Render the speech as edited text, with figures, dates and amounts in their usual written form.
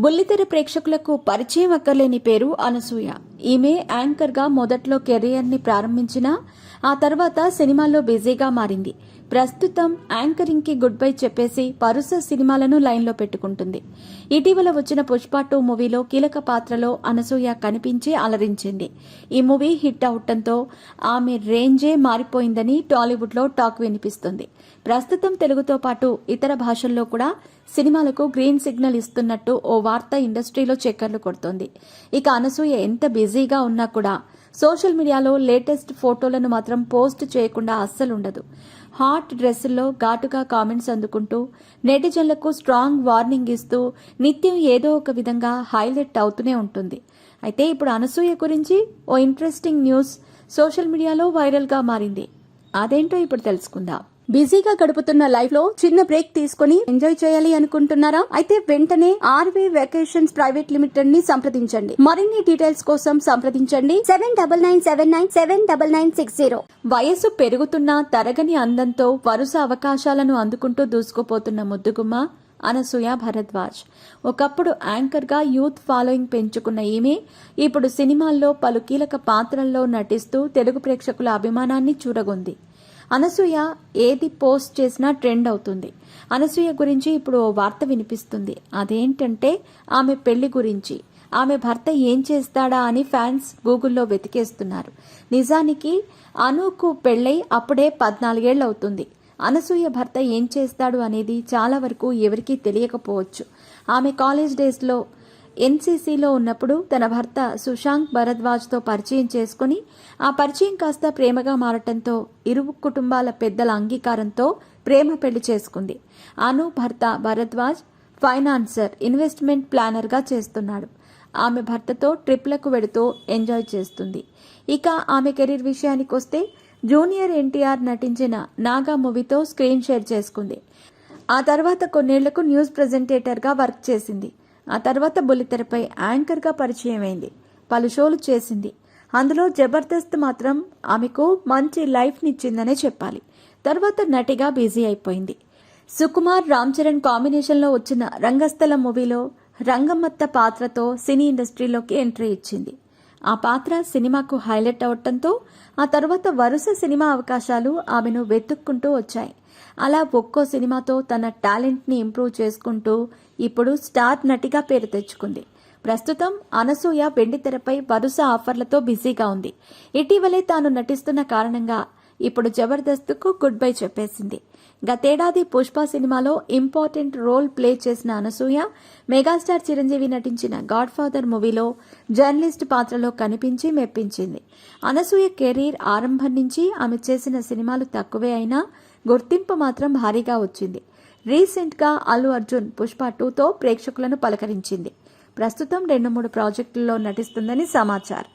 బుల్లితెర ప్రేక్షకులకు పరిచయం అక్కర్లేని పేరు అనసూయ. ఈమె యాంకర్ గా మొదట్లో కెరియర్ ని ప్రారంభించినా ఆ తర్వాత సినిమాల్లో బిజీగా మారింది. ప్రస్తుతం యాంకరింగ్ కి గుడ్ బై చెప్పేసి పరుస సినిమాలను లైన్లో పెట్టుకుంటుంది. ఇటీవల వచ్చిన పుష్ప 2 మూవీలో కీలక పాత్రలో అనసూయ కనిపించి అలరించింది. ఈ మూవీ హిట్ అవటంతో ఆమె రేంజే మారిపోయిందని టాలీవుడ్ లో టాక్ వినిపిస్తుంది. ప్రస్తుతం తెలుగుతో పాటు ఇతర భాషల్లో కూడా సినిమాలకు గ్రీన్ సిగ్నల్ ఇస్తున్నట్టు ఓ వార్త ఇండస్ట్రీలో చక్కర్లు కొడుతోంది. ఇక అనసూయ ఎంత బిజీగా ఉన్నా కూడా సోషల్ మీడియాలో లేటెస్ట్ ఫోటోలను మాత్రం పోస్ట్ చేయకుండా అస్సలుండదు. హాట్ డ్రెస్సుల్లో ఘాటుగా కామెంట్స్ అందుకుంటూ నెటిజన్లకు స్ట్రాంగ్ వార్నింగ్ ఇస్తూ నిత్యం ఏదో ఒక విధంగా హైలైట్ అవుతూనే ఉంటుంది. అయితే ఇప్పుడు అనసూయ గురించి ఓ ఇంట్రెస్టింగ్ న్యూస్ సోషల్ మీడియాలో వైరల్ గా మారింది. అదేంటో ఇప్పుడు తెలుసుకుందాం. బిజీగా గడుపుతున్న లైఫ్ లో చిన్న బ్రేక్ తీసుకుని ఎంజాయ్ చేయాలి అనుకుంటున్నారా? అయితే వెంటనే ఆర్వీ వెకేషన్స్ ప్రైవేట్ లిమిటెడ్ ని సంప్రదించండి. మరిన్ని డీటెయిల్స్ కోసం సంప్రదించండి 7997979960. వయసు పెరుగుతున్న తరగని అందంతో వరుస అవకాశాలను అందుకుంటూ దూసుకుపోతున్న ముద్దుగుమ్మ అనసూయ భరద్వాజ్. ఒకప్పుడు యాంకర్ గా యూత్ ఫాలోయింగ్ పెంచుకున్న ఈమె ఇప్పుడు సినిమాల్లో పలు కీలక పాత్రల్లో నటిస్తూ తెలుగు ప్రేక్షకుల అభిమానాన్ని చూరగొంది. అనసూయ ఏది పోస్ట్ చేసినా ట్రెండ్ అవుతుంది. అనసూయ గురించి ఇప్పుడు ఓ వార్త వినిపిస్తుంది. అదేంటంటే ఆమె పెళ్లి గురించి. ఆమె భర్త ఏం చేస్తాడా అని ఫ్యాన్స్ గూగుల్లో వెతికేస్తున్నారు. నిజానికి అనుకు పెళ్లై అప్పుడే 14 ఏళ్లు అవుతుంది. అనసూయ భర్త ఏం చేస్తాడు అనేది చాలా వరకు ఎవరికీ తెలియకపోవచ్చు. ఆమె కాలేజ్ డేస్లో ఎన్సీసీలో ఉన్నప్పుడు తన భర్త సుశాంక్ భరద్వాజ్తో పరిచయం చేసుకుని ఆ పరిచయం కాస్త ప్రేమగా మారటంతో ఇరు కుటుంబాల పెద్దల అంగీకారంతో ప్రేమ పెళ్లి చేసుకుంది. అను భర్త భరద్వాజ్ ఫైనాన్సర్, ఇన్వెస్ట్మెంట్ ప్లానర్గా చేస్తున్నాడు. ఆమె భర్తతో ట్రిప్లకు వెడుతూ ఎంజాయ్ చేస్తుంది. ఇక ఆమె కెరీర్ విషయానికి వస్తే జూనియర్ ఎన్టీఆర్ నటించిన నాగా మూవీతో స్క్రీన్ షేర్ చేసుకుంది. ఆ తర్వాత కొన్నేళ్లకు న్యూస్ ప్రెజెంటేటర్గా వర్క్ చేసింది. ఆ తర్వాత బుల్లితెరపై యాంకర్గా పరిచయం అయింది. పలు షోలు చేసింది. అందులో జబర్దస్త్ మాత్రం ఆమెకు మంచి లైఫ్నిచ్చిందనే చెప్పాలి. తర్వాత నటిగా బిజీ అయిపోయింది. సుకుమార్, రామ్ చరణ్ కాంబినేషన్లో వచ్చిన రంగస్థలం మూవీలో రంగమ్మత్త పాత్రతో సినీ ఇండస్ట్రీలోకి ఎంట్రీ ఇచ్చింది. ఆ పాత్ర సినిమాకు హైలైట్ అవటంతో ఆ తర్వాత వరుస సినిమా అవకాశాలు ఆమెను వెతుక్కుంటూ వచ్చాయి. అలా ఒక్కో సినిమాతో తన టాలెంట్ని ఇంప్రూవ్ చేసుకుంటూ ఇప్పుడు స్టార్ నటిగా పేరు తెచ్చుకుంది. ప్రస్తుతం అనసూయ వెండితెరపై వరుస ఆఫర్లతో బిజీగా ఉంది. ఇటీవలే తాను నటిస్తున్న కారణంగా ఇప్పుడు జబర్దస్త్కు గుడ్ బై చెప్పేసింది. గతేడాది పుష్ప సినిమాలో ఇంపార్టెంట్ రోల్ ప్లే చేసిన అనసూయ మెగాస్టార్ చిరంజీవి నటించిన గాడ్ ఫాదర్ మూవీలో జర్నలిస్ట్ పాత్రలో కనిపించి మెప్పించింది. అనసూయ కెరీర్ ఆరంభం నుంచి ఆమె చేసిన సినిమాలు తక్కువే అయినా గుర్తింపు మాత్రం భారీగా వచ్చింది. రీసెంట్ గా అల్లు అర్జున్ పుష్ప 2తో ప్రేక్షకులను పలకరించింది. ప్రస్తుతం 2-3 ప్రాజెక్టుల్లో నటిస్తుందని సమాచారం.